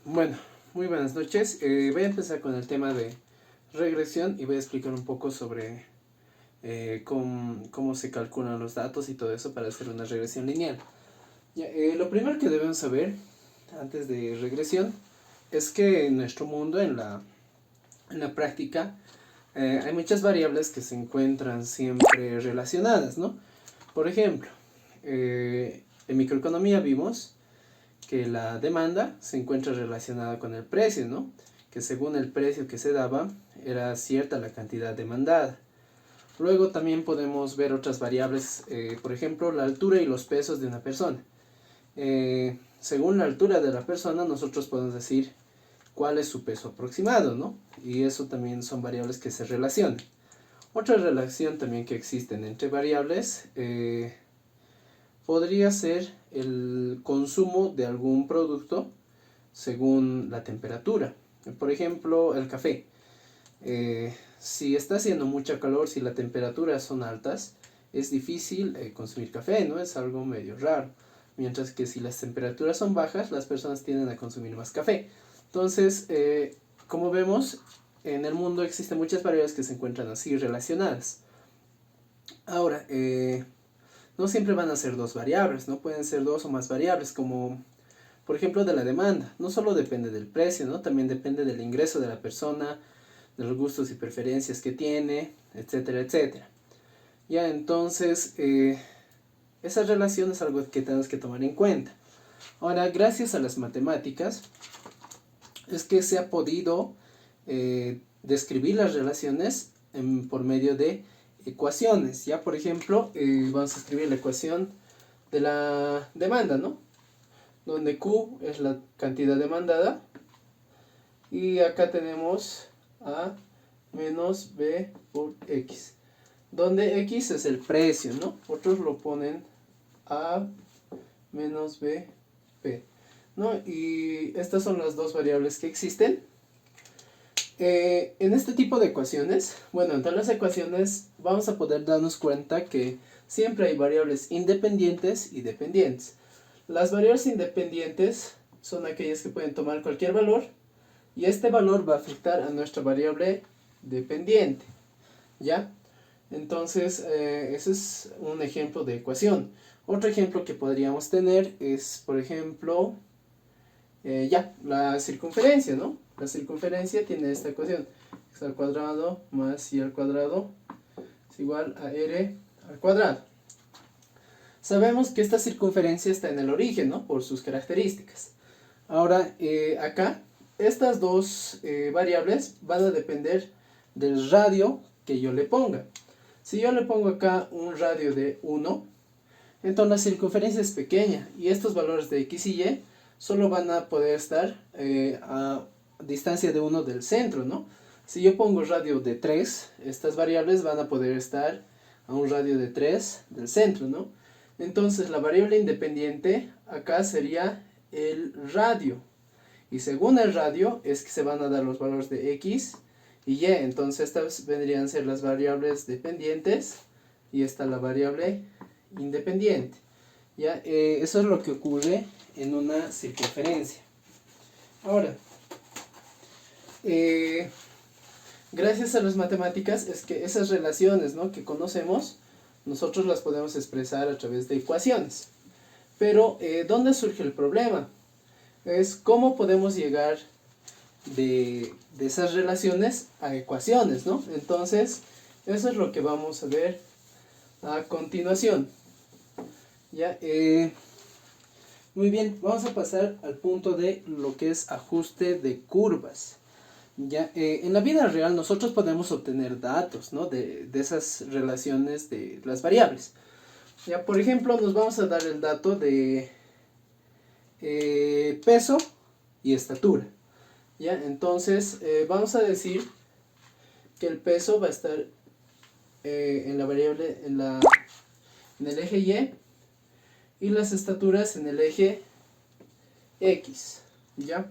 Bueno, muy buenas noches. Voy a empezar con el tema de regresión y voy a explicar un poco sobre cómo se calculan los datos y todo eso para hacer una regresión lineal. Ya, lo primero que debemos saber antes de regresión es que en nuestro mundo, en la práctica, hay muchas variables que se encuentran siempre relacionadas, ¿no? Por ejemplo, en microeconomía vimos que la demanda se encuentra relacionada con el precio, ¿no? Que según el precio que se daba, era cierta la cantidad demandada. Luego también podemos ver otras variables, por ejemplo, la altura y los pesos de una persona. Según la altura de la persona, nosotros podemos decir cuál es su peso aproximado, ¿no? Y eso también son variables que se relacionan. Otra relación también que existen entre variables podría ser el consumo de algún producto según la temperatura. Por ejemplo, el café. Si está haciendo mucha calor, si las temperaturas son altas, es difícil consumir café, ¿no? Es algo medio raro. Mientras que si las temperaturas son bajas, las personas tienden a consumir más café. Entonces, como vemos, en el mundo existen muchas variables que se encuentran así relacionadas. Ahora, no siempre van a ser dos variables, no pueden ser dos o más variables, como por ejemplo de la demanda. No solo depende del precio, ¿no? También depende del ingreso de la persona, de los gustos y preferencias que tiene, etcétera, etcétera. Ya, entonces, esa relación es algo que tenemos que tomar en cuenta. Ahora, gracias a las matemáticas, es que se ha podido describir las relaciones por medio de ecuaciones. Ya, por ejemplo, vamos a escribir la ecuación de la demanda, ¿no? Donde Q es la cantidad demandada y acá tenemos A menos B por X, donde X es el precio, ¿no? Otros lo ponen A menos B, P, ¿no? Y estas son las dos variables que existen. En este tipo de ecuaciones, bueno, en todas las ecuaciones vamos a poder darnos cuenta que siempre hay variables independientes y dependientes. Las variables independientes son aquellas que pueden tomar cualquier valor y este valor va a afectar a nuestra variable dependiente, ¿ya? Entonces, ese es un ejemplo de ecuación. Otro ejemplo que podríamos tener es, por ejemplo, la circunferencia, ¿no? La circunferencia tiene esta ecuación: x al cuadrado más y al cuadrado es igual a r al cuadrado. Sabemos que esta circunferencia está en el origen, ¿no? Por sus características. Ahora, acá, estas dos variables van a depender del radio que yo le ponga. Si yo le pongo acá un radio de 1, entonces la circunferencia es pequeña y estos valores de x y y solo van a poder estar a distancia de 1 del centro, ¿no? Si yo pongo radio de 3, estas variables van a poder estar a un radio de 3 del centro, ¿no? Entonces la variable independiente acá sería el radio. Y según el radio es que se van a dar los valores de x y y. Entonces estas vendrían a ser las variables dependientes y esta la variable independiente. ¿Ya? Eso es lo que ocurre en una circunferencia. Ahora, gracias a las matemáticas es que esas relaciones, ¿no?, que conocemos, nosotros las podemos expresar a través de ecuaciones. Pero, ¿dónde surge el problema? Es cómo podemos llegar de esas relaciones a ecuaciones, ¿no? Entonces, eso es lo que vamos a ver a continuación. Ya, muy bien, vamos a pasar al punto de lo que es ajuste de curvas. Ya, en la vida real nosotros podemos obtener datos, ¿no?, de esas relaciones de las variables. Ya, por ejemplo, nos vamos a dar el dato de peso y estatura. Ya, entonces vamos a decir que el peso va a estar en la variable en el eje y las estaturas en el eje X. ¿Ya?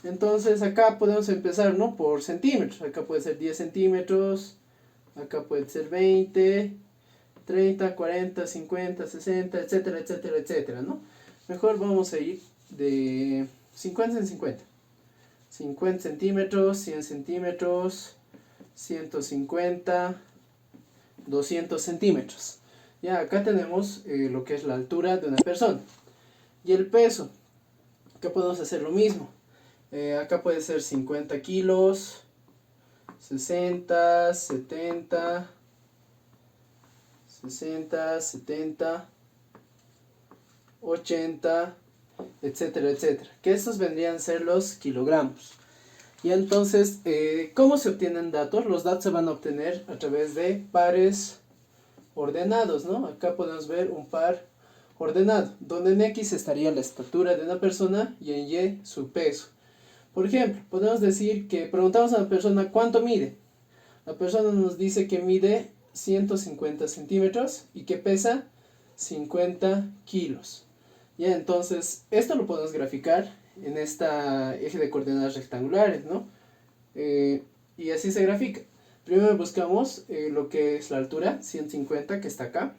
Entonces acá podemos empezar, ¿no?, por centímetros. Acá puede ser 10 centímetros, acá puede ser 20, 30, 40, 50, 60, etcétera, etcétera, etcétera, ¿no? Mejor vamos a ir de 50 en 50. 50 centímetros, 100 centímetros, 150, 200 centímetros. Ya acá tenemos lo que es la altura de una persona. Y el peso, acá podemos hacer lo mismo. Acá puede ser 50 kilos, 60, 70, 60, 70, 80, etcétera, etcétera. Que estos vendrían a ser los kilogramos. Y entonces, ¿cómo se obtienen datos? Los datos se van a obtener a través de pares ordenados, ¿no? Acá podemos ver un par ordenado, donde en X estaría la estatura de una persona y en Y su peso. Por ejemplo, podemos decir que preguntamos a una persona cuánto mide. La persona nos dice que mide 150 centímetros y que pesa 50 kilos. Ya, entonces, esto lo podemos graficar en esta eje de coordenadas rectangulares, ¿no? Y así se grafica. Primero buscamos lo que es la altura, 150, que está acá,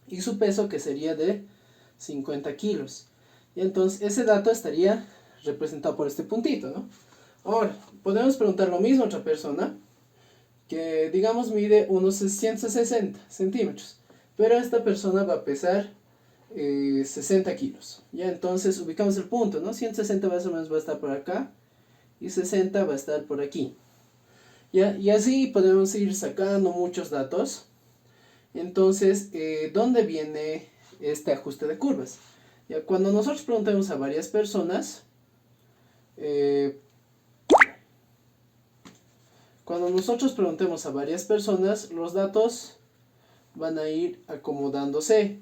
y su peso, que sería de 50 kilos. Y entonces, ese dato estaría representado por este puntito, ¿no? Ahora, podemos preguntar lo mismo a otra persona, que digamos mide unos 160 centímetros, pero esta persona va a pesar 60 kilos. Ya, entonces ubicamos el punto, ¿no? 160 más o menos va a estar por acá y 60 va a estar por aquí. Ya, y así podemos ir sacando muchos datos. Entonces, ¿dónde viene este ajuste de curvas? Ya, cuando nosotros preguntamos a varias personas, los datos van a ir acomodándose.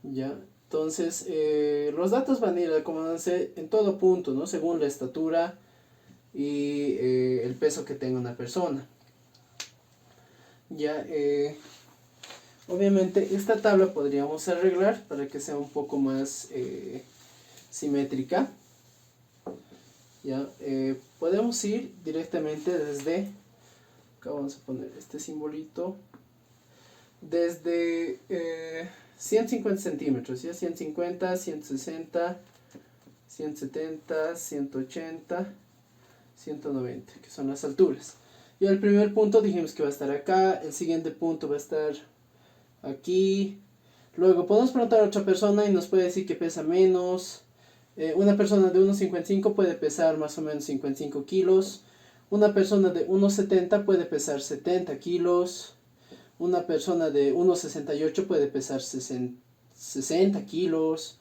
Ya, entonces los datos van a ir acomodándose en todo punto, ¿no? Según la estatura y el peso que tenga una persona. Ya, obviamente esta tabla podríamos arreglar para que sea un poco más simétrica. Ya, podemos ir directamente desde, acá vamos a poner este simbolito, desde 150 centímetros, ¿ya? 150, 160, 170, 180, 190, que son las alturas. Y el primer punto dijimos que va a estar acá, el siguiente punto va a estar aquí. Luego podemos preguntar a otra persona y nos puede decir que pesa menos. Una persona de 1,55 puede pesar más o menos 55 kilos. Una persona de 1,70 puede pesar 70 kilos. Una persona de 1,68 puede pesar 60 kilos.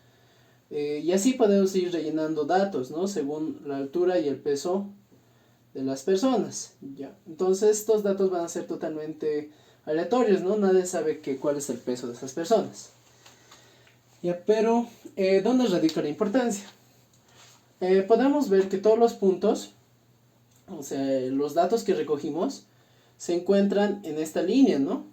Y así podemos ir rellenando datos, ¿no? Según la altura y el peso de las personas. ¿Ya? Entonces estos datos van a ser totalmente aleatorios, ¿no? Nadie sabe cuál es el peso de esas personas. ¿Ya? Pero, ¿dónde radica la importancia? Podemos ver que todos los puntos, o sea, los datos que recogimos, se encuentran en esta línea, ¿no?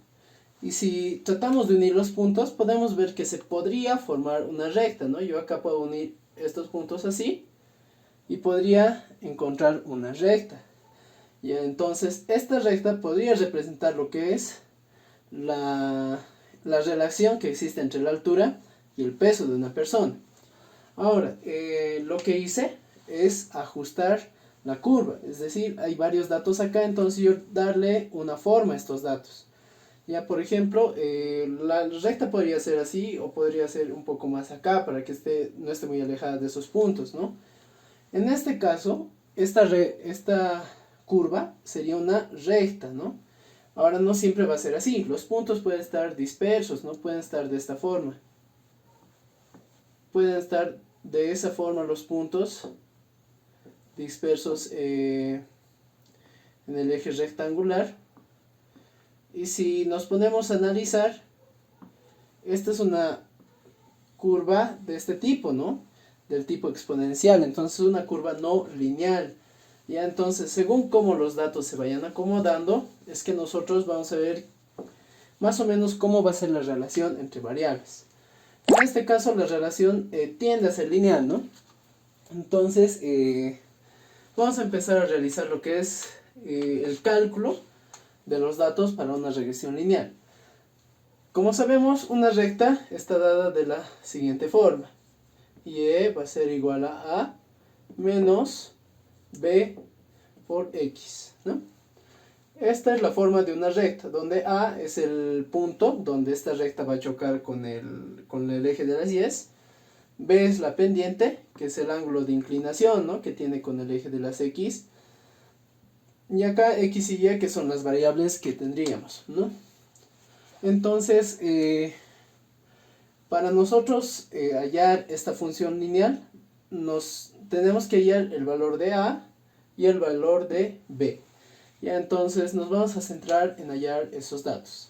Y si tratamos de unir los puntos, podemos ver que se podría formar una recta, ¿no? Yo acá puedo unir estos puntos así y podría encontrar una recta. Y entonces esta recta podría representar lo que es la relación que existe entre la altura y el peso de una persona. Ahora, lo que hice es ajustar la curva, es decir, hay varios datos acá, entonces yo darle una forma a estos datos. Ya, por ejemplo, la recta podría ser así o podría ser un poco más acá para que no esté muy alejada de esos puntos, ¿no? En este caso, esta curva sería una recta, ¿no? Ahora no siempre va a ser así, los puntos pueden estar dispersos, no pueden estar de esta forma. Pueden estar de esa forma los puntos dispersos en el eje rectangular. Y si nos ponemos a analizar, esta es una curva de este tipo, ¿no? Del tipo exponencial, entonces una curva no lineal. Ya, entonces, según cómo los datos se vayan acomodando, es que nosotros vamos a ver más o menos cómo va a ser la relación entre variables. En este caso, la relación tiende a ser lineal, ¿no? Entonces, vamos a empezar a realizar lo que es el cálculo de los datos para una regresión lineal. Como sabemos, una recta está dada de la siguiente forma. Y va a ser igual a menos b por x, ¿no? Esta es la forma de una recta, donde A es el punto donde esta recta va a chocar con el eje de las Y. B es la pendiente, que es el ángulo de inclinación, ¿no?, que tiene con el eje de las X. Y acá X y Y, que son las variables que tendríamos, ¿no? Entonces, para nosotros hallar esta función lineal, tenemos que hallar el valor de A y el valor de B. Ya, entonces nos vamos a centrar en hallar esos datos.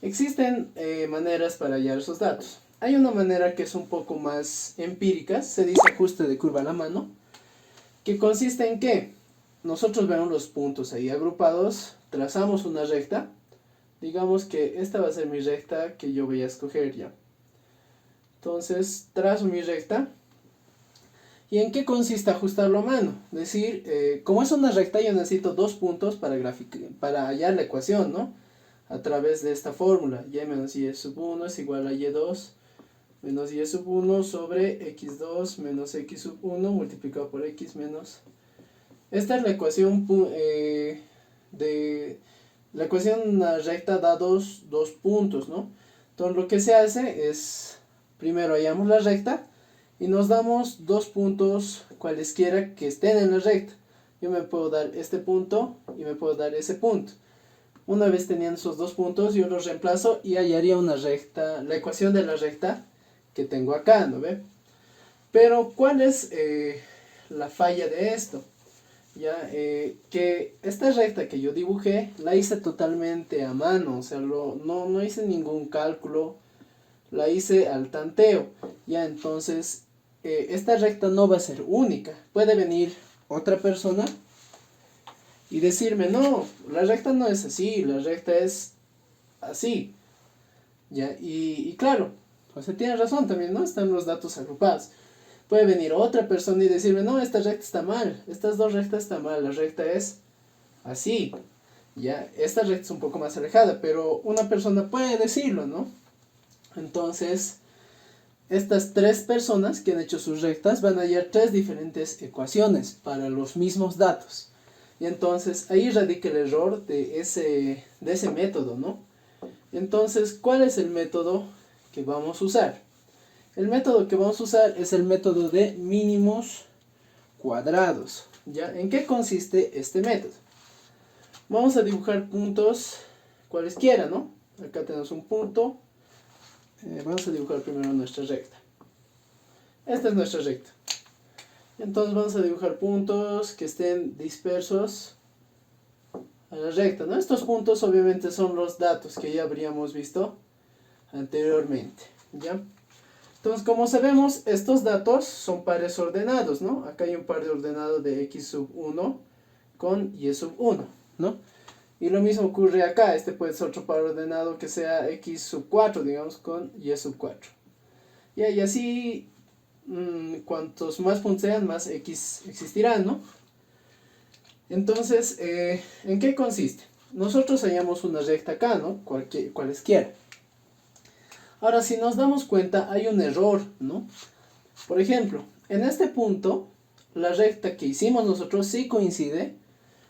Existen maneras para hallar esos datos. Hay una manera que es un poco más empírica, se dice ajuste de curva a la mano, que consiste en que nosotros vemos los puntos ahí agrupados, trazamos una recta, digamos que esta va a ser mi recta que yo voy a escoger ya. Entonces trazo mi recta. ¿Y en qué consiste ajustarlo a mano? Es decir, como es una recta, yo necesito dos puntos para hallar la ecuación, ¿no? A través de esta fórmula, y menos y sub 1 es igual a y2 menos y sub 1 sobre x2 menos x sub 1 multiplicado por x menos... Esta es la ecuación la ecuación recta da dos puntos, ¿no? Entonces lo que se hace es, primero hallamos la recta, y nos damos dos puntos cualesquiera que estén en la recta. Yo me puedo dar este punto y me puedo dar ese punto. Una vez teniendo esos dos puntos, yo los reemplazo y hallaría una recta, la ecuación de la recta que tengo acá, ¿no ve? Pero, ¿cuál es la falla de esto? Ya, que esta recta que yo dibujé, la hice totalmente a mano, o sea, no hice ningún cálculo, la hice al tanteo. Ya, entonces, esta recta no va a ser única. Puede venir otra persona y decirme, no, la recta no es así, la recta es así. Ya, y claro, o sea, tiene razón también, ¿no? Están los datos agrupados. Puede venir otra persona y decirme, no, esta recta está mal, estas dos rectas están mal, la recta es así. Ya, esta recta es un poco más alejada, pero una persona puede decirlo, ¿no? Entonces, estas tres personas que han hecho sus rectas van a hallar tres diferentes ecuaciones para los mismos datos. Y entonces ahí radica el error de ese método, ¿no? Entonces, ¿cuál es el método que vamos a usar? El método que vamos a usar es el método de mínimos cuadrados. ¿Ya? ¿En qué consiste este método? Vamos a dibujar puntos cualesquiera, ¿no? Acá tenemos un punto. Vamos a dibujar primero nuestra recta. Esta es nuestra recta. Entonces vamos a dibujar puntos que estén dispersos a la recta, ¿no? Estos puntos obviamente son los datos que ya habríamos visto anteriormente, ¿ya? Entonces, como sabemos, estos datos son pares ordenados, ¿no? Acá hay un par de ordenado de x sub 1 con y sub 1, ¿no? Y lo mismo ocurre acá, este puede ser otro par ordenado que sea x sub 4, digamos, con y sub 4. Y así, cuantos más puntos sean, más x existirán, ¿no? Entonces, ¿en qué consiste? Nosotros hallamos una recta acá, ¿no? Cualesquiera. Ahora, si nos damos cuenta, hay un error, ¿no? Por ejemplo, en este punto, la recta que hicimos nosotros sí coincide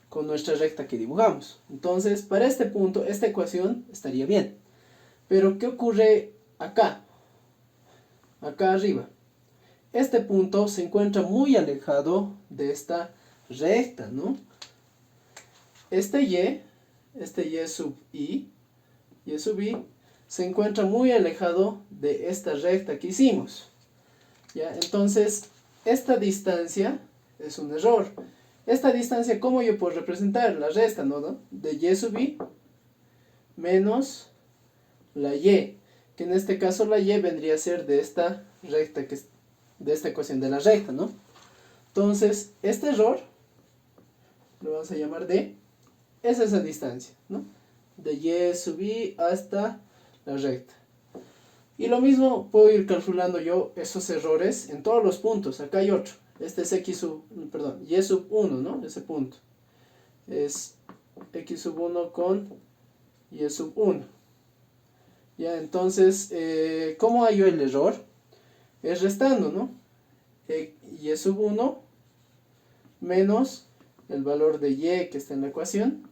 con nuestra recta que dibujamos. Entonces, para este punto, esta ecuación estaría bien. Pero, ¿qué ocurre acá? Acá arriba. Este punto se encuentra muy alejado de esta recta, ¿no? Este y sub y sub i, se encuentra muy alejado de esta recta que hicimos. ¿Ya? Entonces, esta distancia es un error. Esta distancia, ¿cómo yo puedo representar? La resta, ¿no? De y sub i menos la y, que en este caso la y vendría a ser de esta recta, de esta ecuación de la recta, ¿no? Entonces, este error lo vamos a llamar d, es esa distancia, ¿no? De y sub i hasta la recta. Y lo mismo puedo ir calculando yo esos errores en todos los puntos. Acá hay otro. Este es y sub 1, ¿no? Ese punto. Es x sub 1 con y sub 1. Ya, entonces, ¿cómo hallo el error? Es restando, ¿no? Y sub 1 menos el valor de y que está en la ecuación,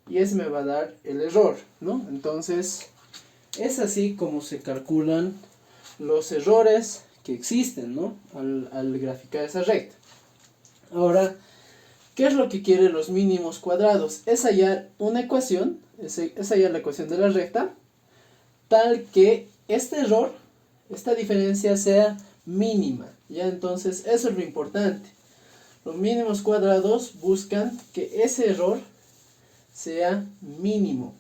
y ese me va a dar el error, ¿no? Entonces, es así como se calculan los errores que existen, ¿no? Al graficar esa recta. Ahora, ¿qué es lo que quieren los mínimos cuadrados? Es hallar una ecuación, es hallar la ecuación de la recta, tal que este error, esta diferencia sea mínima, ¿ya? Entonces, eso es lo importante. Los mínimos cuadrados buscan que ese error sea mínimo.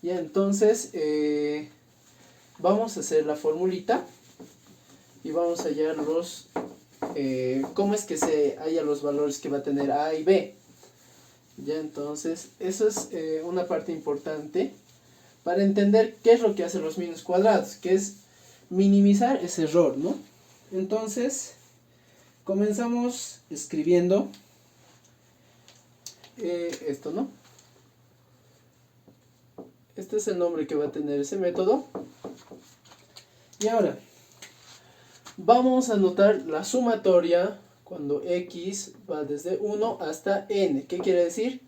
Ya, entonces vamos a hacer la formulita y vamos a hallar cómo es que se halla los valores que va a tener A y B. Ya, entonces eso es una parte importante para entender qué es lo que hacen los mínimos cuadrados, que es minimizar ese error, ¿no? Entonces comenzamos escribiendo esto, ¿no? Este es el nombre que va a tener ese método. Y ahora, vamos a anotar la sumatoria cuando x va desde 1 hasta n. ¿Qué quiere decir?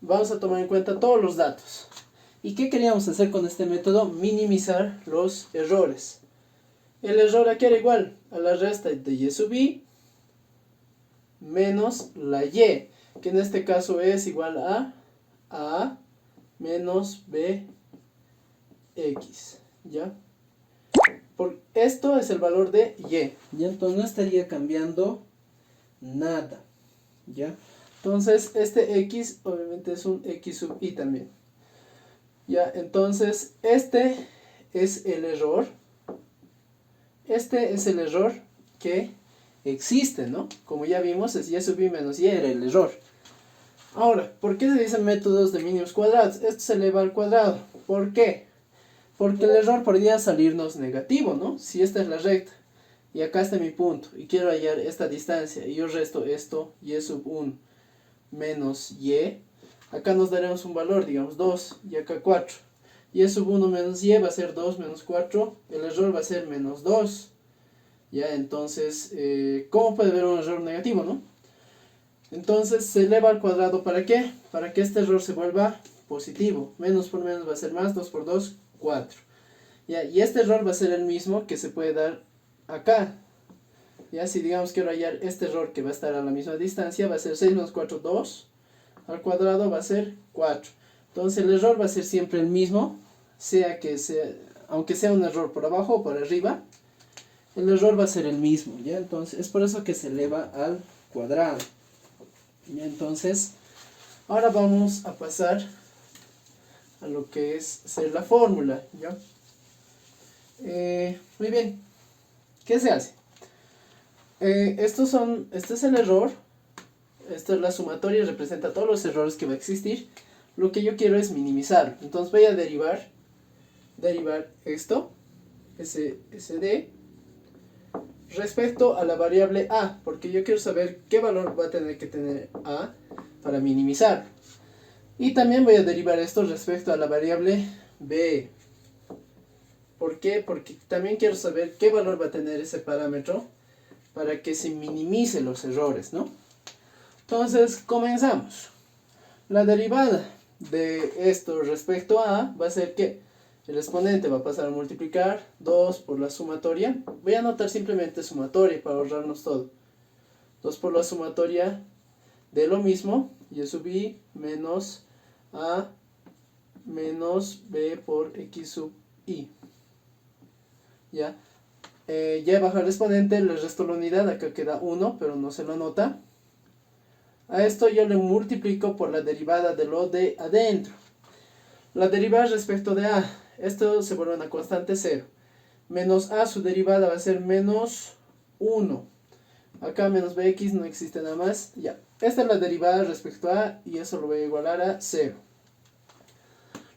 Vamos a tomar en cuenta todos los datos. ¿Y qué queríamos hacer con este método? Minimizar los errores. El error aquí era igual a la resta de y sub i menos la y, que en este caso es igual a menos bx, ¿ya? Esto es el valor de y, ¿ya? Entonces no estaría cambiando nada, ¿ya? Entonces este x obviamente es un x sub i también, ¿ya? Entonces este es el error, que existe, ¿no? Como ya vimos, es y sub i menos y era el error. Ahora, ¿por qué se dicen métodos de mínimos cuadrados? Esto se eleva al cuadrado. ¿Por qué? Porque el error podría salirnos negativo, ¿no? Si esta es la recta y acá está mi punto y quiero hallar esta distancia y yo resto esto, y sub 1 menos y, acá nos daremos un valor, digamos 2 y acá 4. Y sub 1 menos y va a ser 2 menos 4, el error va a ser menos 2. Ya, entonces, ¿cómo puede haber un error negativo, no? Entonces se eleva al cuadrado, ¿para qué? Para que este error se vuelva positivo. Menos por menos va a ser más, 2 por 2, 4. ¿Ya? Y este error va a ser el mismo que se puede dar acá. ¿Ya? Si digamos quiero hallar este error que va a estar a la misma distancia, va a ser 6 menos 4, 2. Al cuadrado va a ser 4. Entonces el error va a ser siempre el mismo, aunque sea un error por abajo o por arriba, el error va a ser el mismo, ¿ya? Entonces es por eso que se eleva al cuadrado. ¿Ya? Entonces, ahora vamos a pasar a lo que es hacer la fórmula, ¿ya? Muy bien, ¿qué se hace? Este es el error, esta es la sumatoria, representa todos los errores que va a existir. Lo que yo quiero es minimizarlo, entonces voy a derivar esto, SD, respecto a la variable a, porque yo quiero saber qué valor va a tener que tener a para minimizar. Y también voy a derivar esto respecto a la variable b. ¿Por qué? Porque también quiero saber qué valor va a tener ese parámetro para que se minimice los errores, ¿no? Entonces, comenzamos. La derivada de esto respecto a va a ser que el exponente va a pasar a multiplicar 2 por la sumatoria. Voy a anotar simplemente sumatoria para ahorrarnos todo. 2 por la sumatoria de lo mismo, y sub i menos a menos b por x sub i. ¿Ya? Ya he bajado el exponente, le resto la unidad, acá queda 1, pero no se lo anota. A esto yo le multiplico por la derivada de lo de adentro. La derivada respecto de a, esto se vuelve una constante 0. Menos a, su derivada va a ser menos 1. Acá menos bx no existe nada más. Ya, esta es la derivada respecto a y eso lo voy a igualar a 0.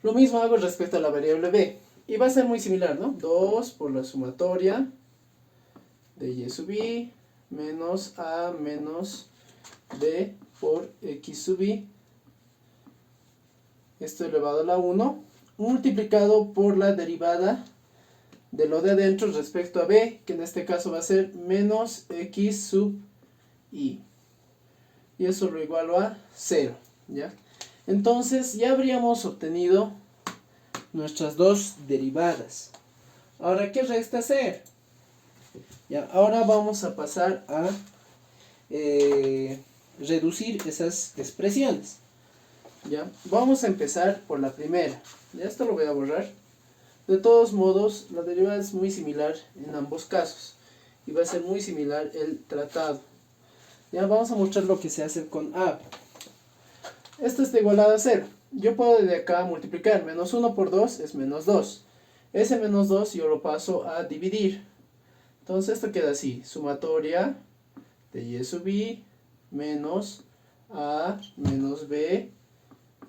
Lo mismo hago respecto a la variable b. Y va a ser muy similar, ¿no? 2 por la sumatoria de y sub i menos a menos b por x sub i, esto elevado a la 1, multiplicado por la derivada de lo de adentro respecto a b, que en este caso va a ser menos x sub i. y eso lo igualo a 0, ¿ya? Entonces ya habríamos obtenido nuestras dos derivadas. Ahora, ¿qué resta hacer? Ya, ahora vamos a pasar a reducir esas expresiones. ¿Ya? Vamos a empezar por la primera. Ya, esto lo voy a borrar. De todos modos, la derivada es muy similar en ambos casos. Y va a ser muy similar el tratado. Ya, vamos a mostrar lo que se hace con A. Esto está igualado a 0. Yo puedo desde acá multiplicar. Menos 1 por 2 es menos 2. Ese menos 2 yo lo paso a dividir. Entonces esto queda así. Sumatoria de y sub i menos a menos b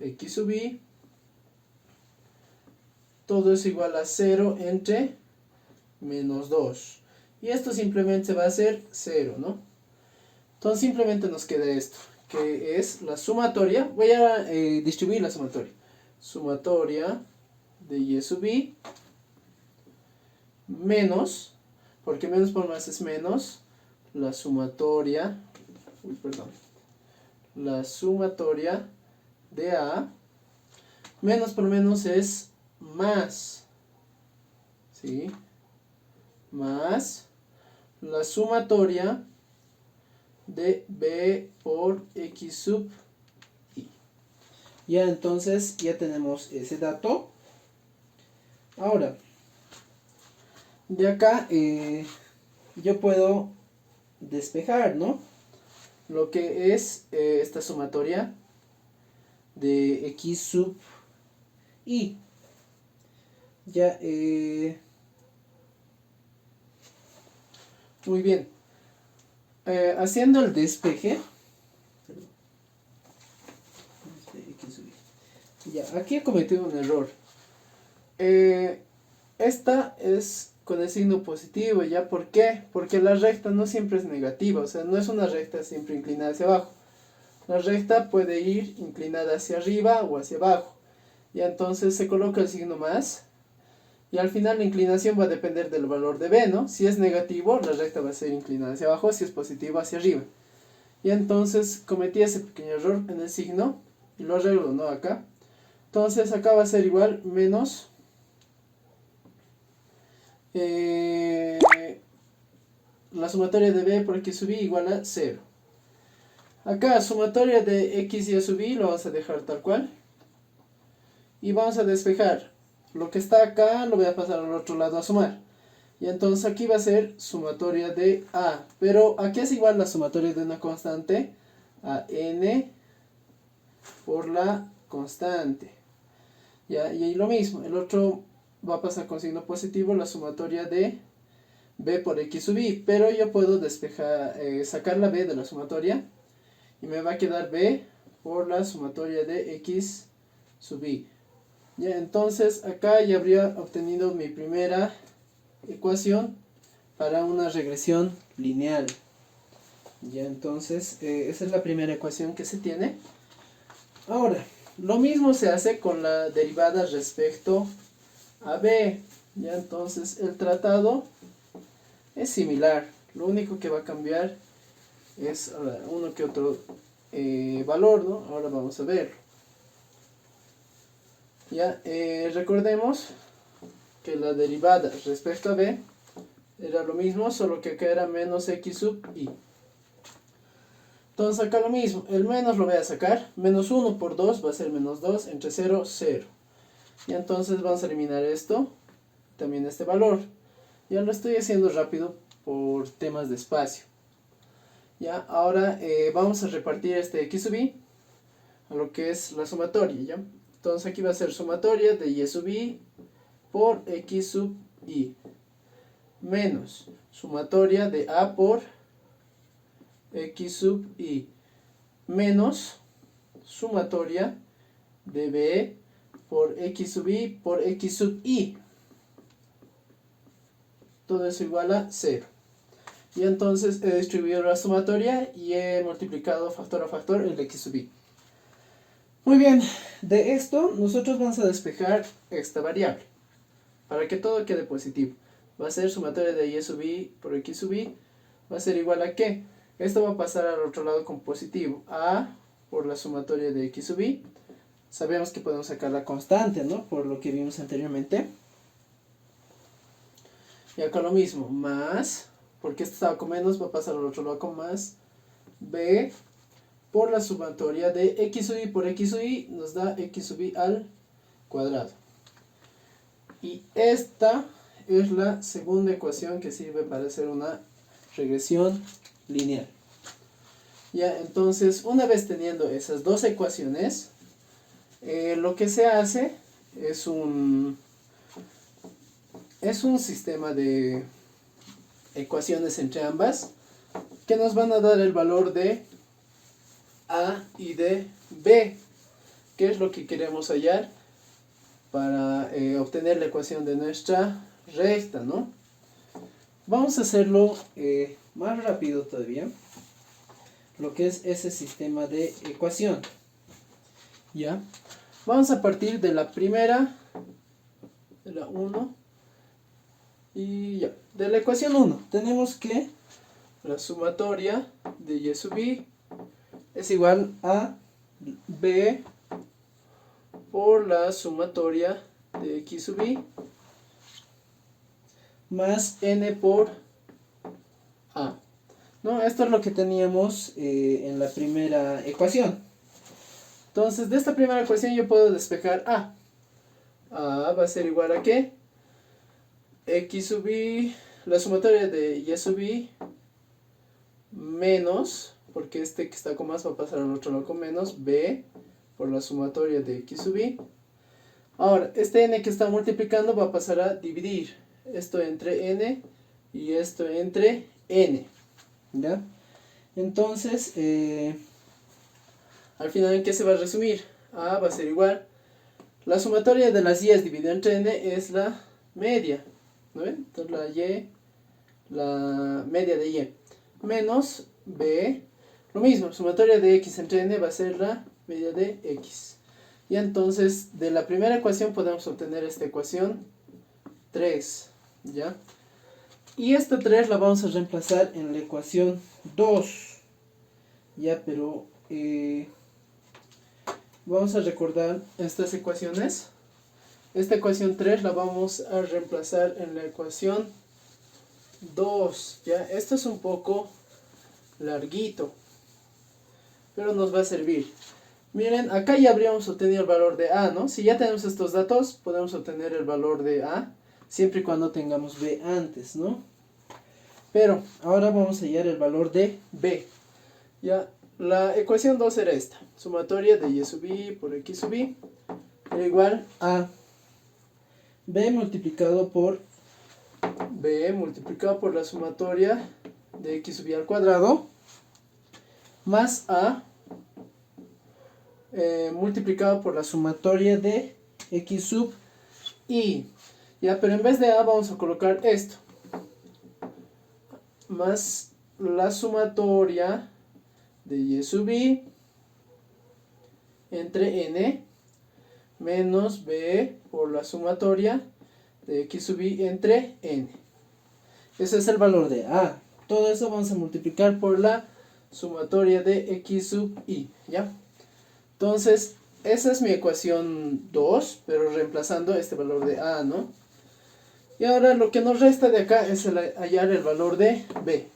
x sub i. Todo es igual a 0 entre menos 2. Y esto simplemente va a ser 0, ¿no? Entonces simplemente nos queda esto, que es la sumatoria. Voy a distribuir la sumatoria. Sumatoria de y sub i menos, porque menos por más es menos, la sumatoria, la sumatoria de a, menos por menos es más, ¿sí? Más la sumatoria de b por x sub i. Ya, entonces ya tenemos ese dato. Ahora, de acá yo puedo despejar, ¿no? Lo que es esta sumatoria de x sub i. Ya, muy bien. Haciendo el despeje, ya, aquí he cometido un error. Esta es con el signo positivo, ¿ya? ¿Por qué? Porque la recta no siempre es negativa, o sea, no es una recta siempre inclinada hacia abajo. La recta puede ir inclinada hacia arriba o hacia abajo. Ya, entonces se coloca el signo más. Y al final la inclinación va a depender del valor de b, ¿no? Si es negativo, la recta va a ser inclinada hacia abajo, si es positivo, hacia arriba. Y entonces cometí ese pequeño error en el signo, y lo arreglo, ¿no? Acá. Entonces acá va a ser igual menos la sumatoria de b por x sub i igual a 0. Acá sumatoria de x y sub i lo vamos a dejar tal cual. Y vamos a despejar. Lo que está acá lo voy a pasar al otro lado a sumar. Y entonces aquí va a ser sumatoria de a. Pero aquí es igual la sumatoria de una constante a n por la constante. ¿Ya? Y ahí lo mismo. El otro va a pasar con signo positivo la sumatoria de b por x sub i. Pero yo puedo despejar, sacar la b de la sumatoria. Y me va a quedar b por la sumatoria de x sub i. Ya, entonces acá ya habría obtenido mi primera ecuación para una regresión lineal. Ya, entonces esa es la primera ecuación que se tiene. Ahora, lo mismo se hace con la derivada respecto a b. Ya, entonces el tratado es similar. Lo único que va a cambiar es uno que otro valor, ¿no? Ahora vamos a ver. Ya, recordemos que la derivada respecto a b era lo mismo, solo que acá era menos x sub i. Entonces acá lo mismo, el menos lo voy a sacar, menos 1 por 2 va a ser menos 2, entre 0, 0. Y entonces vamos a eliminar esto, también este valor. Ya lo estoy haciendo rápido por temas de espacio. Ya, ahora vamos a repartir este x sub i a lo que es la sumatoria, ¿ya? Entonces aquí va a ser sumatoria de y sub i por x sub i menos sumatoria de a por x sub i menos sumatoria de b por x sub i por x sub i. Todo eso igual a 0. Y entonces he distribuido la sumatoria y he multiplicado factor a factor el x sub i. Muy bien, de esto nosotros vamos a despejar esta variable para que todo quede positivo. Va a ser sumatoria de y sub i por x sub i, va a ser igual a ¿qué? Esto va a pasar al otro lado con positivo. A por la sumatoria de x sub i. Sabemos que podemos sacar la constante, ¿no? Por lo que vimos anteriormente. Y acá lo mismo, más, porque esto estaba con menos, va a pasar al otro lado con más, b por la sumatoria de x sub i por x sub i nos da x sub i al cuadrado. Y esta es la segunda ecuación que sirve para hacer una regresión lineal. Ya, entonces, una vez teniendo esas dos ecuaciones, lo que se hace es un sistema de ecuaciones entre ambas que nos van a dar el valor de A y de B, que es lo que queremos hallar para obtener la ecuación de nuestra recta, ¿no? Vamos a hacerlo más rápido todavía, lo que es ese sistema de ecuación. ¿Ya? Vamos a partir de la primera, de la 1, y ya. De la ecuación 1 tenemos que la sumatoria de y sub i es igual a b por la sumatoria de x sub i más n por a. ¿No? Esto es lo que teníamos en la primera ecuación. Entonces, de esta primera ecuación yo puedo despejar a. A va a ser igual a ¿qué? X sub i, la sumatoria de y sub i menos, porque este que está con más va a pasar al otro lado con menos, b por la sumatoria de x sub i. Ahora, este n que está multiplicando va a pasar a dividir esto entre n y esto entre n. ¿Ya? Entonces, al final, ¿en qué se va a resumir? A va a ser igual. La sumatoria de las y's dividida entre n es la media. ¿No ven? Entonces la media de y. Menos b. Lo mismo, sumatoria de x entre n va a ser la media de x. Y entonces, de la primera ecuación podemos obtener esta ecuación 3. ¿Ya? Y esta 3 la vamos a reemplazar en la ecuación 2. Ya, pero vamos a recordar estas ecuaciones. Esta ecuación 3 la vamos a reemplazar en la ecuación 2. ¿Ya? Esto es un poco larguito, pero nos va a servir. Miren, acá ya habríamos obtenido el valor de A, ¿no? Si ya tenemos estos datos, podemos obtener el valor de A, siempre y cuando tengamos B antes, ¿no? Pero ahora vamos a hallar el valor de B. Ya, la ecuación 2 era esta. Sumatoria de y sub i por x sub i era igual a B multiplicado por la sumatoria de x sub i al cuadrado más A multiplicado por la sumatoria de x sub i. Ya, pero en vez de A vamos a colocar esto. Más la sumatoria de y sub i entre n menos b por la sumatoria de x sub i entre n. Ese es el valor de A. Todo eso vamos a multiplicar por la sumatoria de x sub i. ¿Ya? Entonces, esa es mi ecuación 2, pero reemplazando este valor de A, ¿no? Y ahora lo que nos resta de acá es hallar el valor de B.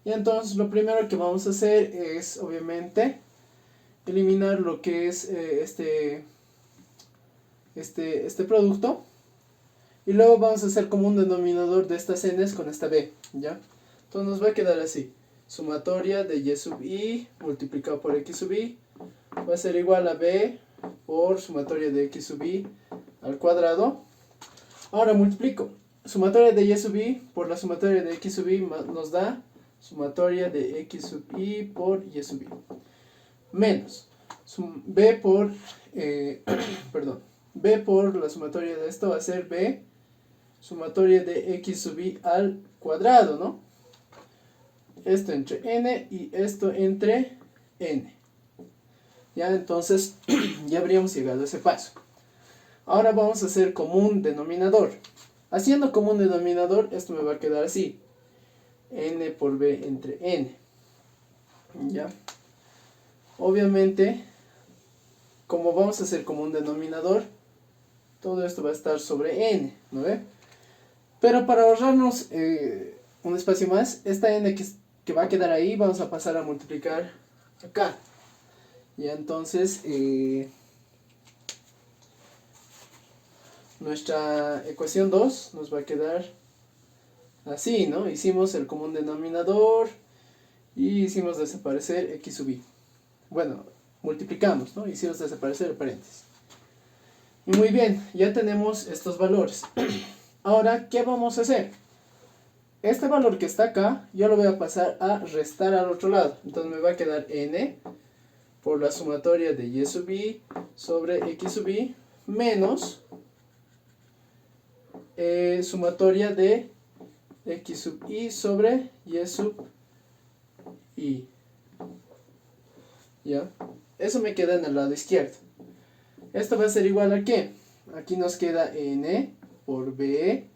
Y entonces lo primero que vamos a hacer es, obviamente, eliminar lo que es este producto. Y luego vamos a hacer como un denominador de estas n's con esta b, ¿ya? Entonces nos va a quedar así. Sumatoria de y sub i multiplicado por x sub i va a ser igual a b por sumatoria de x sub i al cuadrado. Ahora multiplico. Sumatoria de y sub i por la sumatoria de x sub i nos da sumatoria de x sub i por y sub i. Menos b por, b por la sumatoria de esto va a ser b sumatoria de x sub i al cuadrado, ¿no? Esto entre n y esto entre n. Ya, entonces ya habríamos llegado a ese paso. Ahora vamos a hacer común denominador. Haciendo común denominador, esto me va a quedar así. N por b entre n. ¿Ya? Obviamente, como vamos a hacer como un denominador, todo esto va a estar sobre n, ¿no ve? Pero para ahorrarnos un espacio más, esta n que va a quedar ahí, vamos a pasar a multiplicar acá. Ya entonces, nuestra ecuación 2 nos va a quedar así, ¿no? Hicimos el común denominador y hicimos desaparecer x sub i. Bueno, multiplicamos, ¿no? Hicimos desaparecer el paréntesis. Y muy bien, ya tenemos estos valores. Ahora, ¿qué vamos a hacer? Este valor que está acá, yo lo voy a pasar a restar al otro lado. Entonces me va a quedar n por la sumatoria de y sub i sobre x sub i menos sumatoria de x sub i sobre y sub i. ¿Ya? Eso me queda en el lado izquierdo. Esto va a ser igual a ¿qué? Aquí nos queda n por b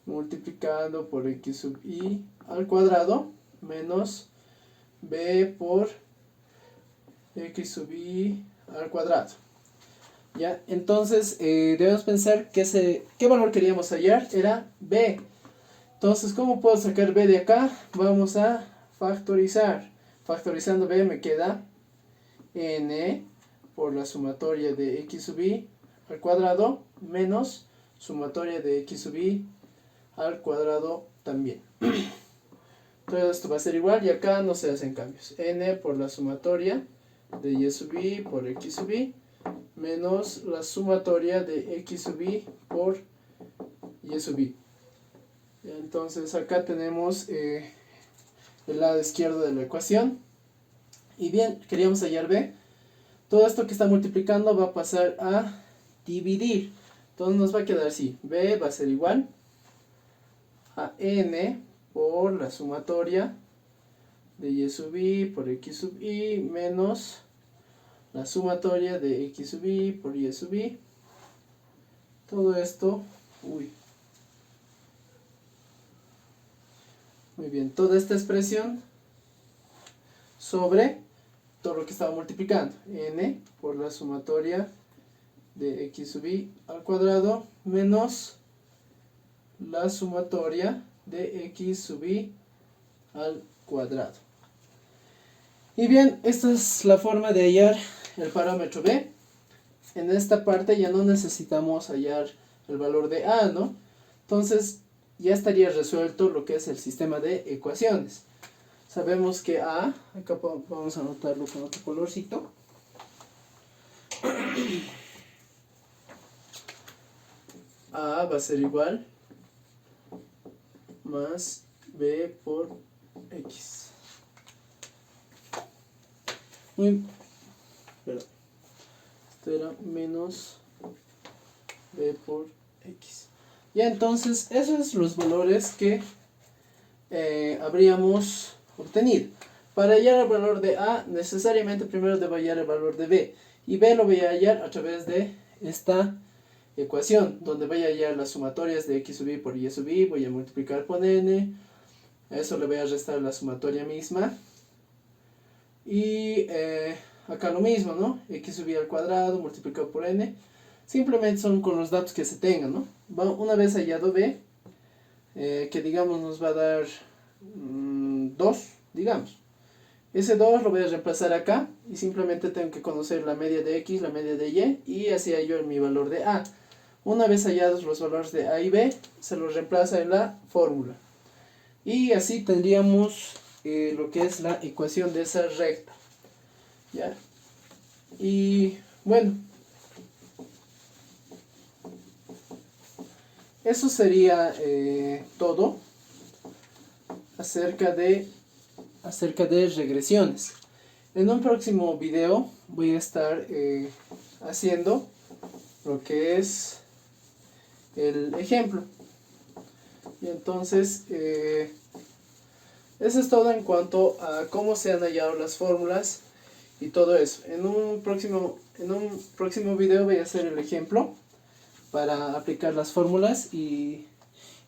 multiplicando por x sub i al cuadrado menos b por x sub i al cuadrado. ¿Ya? Entonces debemos pensar que ¿qué valor queríamos hallar? Era b. Entonces, ¿cómo puedo sacar b de acá? Vamos a factorizar. Factorizando b me queda n por la sumatoria de x sub i al cuadrado menos sumatoria de x sub i al cuadrado también. Todo esto va a ser igual y acá no se hacen cambios. N por la sumatoria de y sub i por x sub i menos la sumatoria de x sub i por y sub i. Entonces acá tenemos el lado izquierdo de la ecuación. Y bien, queríamos hallar b. Todo esto que está multiplicando va a pasar a dividir. Entonces nos va a quedar así. B va a ser igual a n por la sumatoria de y sub i por x sub i menos la sumatoria de x sub i por y sub i. Todo esto, muy bien, toda esta expresión sobre todo lo que estaba multiplicando, n por la sumatoria de x sub i al cuadrado menos la sumatoria de x sub i al cuadrado. Y bien, esta es la forma de hallar el parámetro b. En esta parte ya no necesitamos hallar el valor de a, ¿no? Entonces ya estaría resuelto lo que es el sistema de ecuaciones. Sabemos que a, acá vamos a anotarlo con otro colorcito. A va a ser igual más b por x. Perdón. Esto era menos b por x. Ya entonces, esos son los valores que habríamos obtenido. Para hallar el valor de a, necesariamente primero debo hallar el valor de b. Y b lo voy a hallar a través de esta ecuación, donde voy a hallar las sumatorias de x sub i por y sub i, voy a multiplicar por n, a eso le voy a restar la sumatoria misma, y acá lo mismo, ¿no? X sub i al cuadrado multiplicado por n, simplemente son con los datos que se tengan, ¿no? Una vez hallado b, que digamos nos va a dar 2, digamos. Ese 2 lo voy a reemplazar acá y simplemente tengo que conocer la media de x, la media de y así hallo mi valor de a. Una vez hallados los valores de a y b, se los reemplaza en la fórmula. Y así tendríamos lo que es la ecuación de esa recta. ¿Ya? Y bueno, eso sería todo acerca de regresiones. En un próximo video voy a estar haciendo lo que es el ejemplo. Y entonces eso es todo en cuanto a cómo se han hallado las fórmulas y todo eso. En un próximo video voy a hacer el ejemplo para aplicar las fórmulas y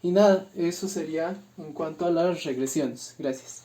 nada, eso sería en cuanto a las regresiones. Gracias.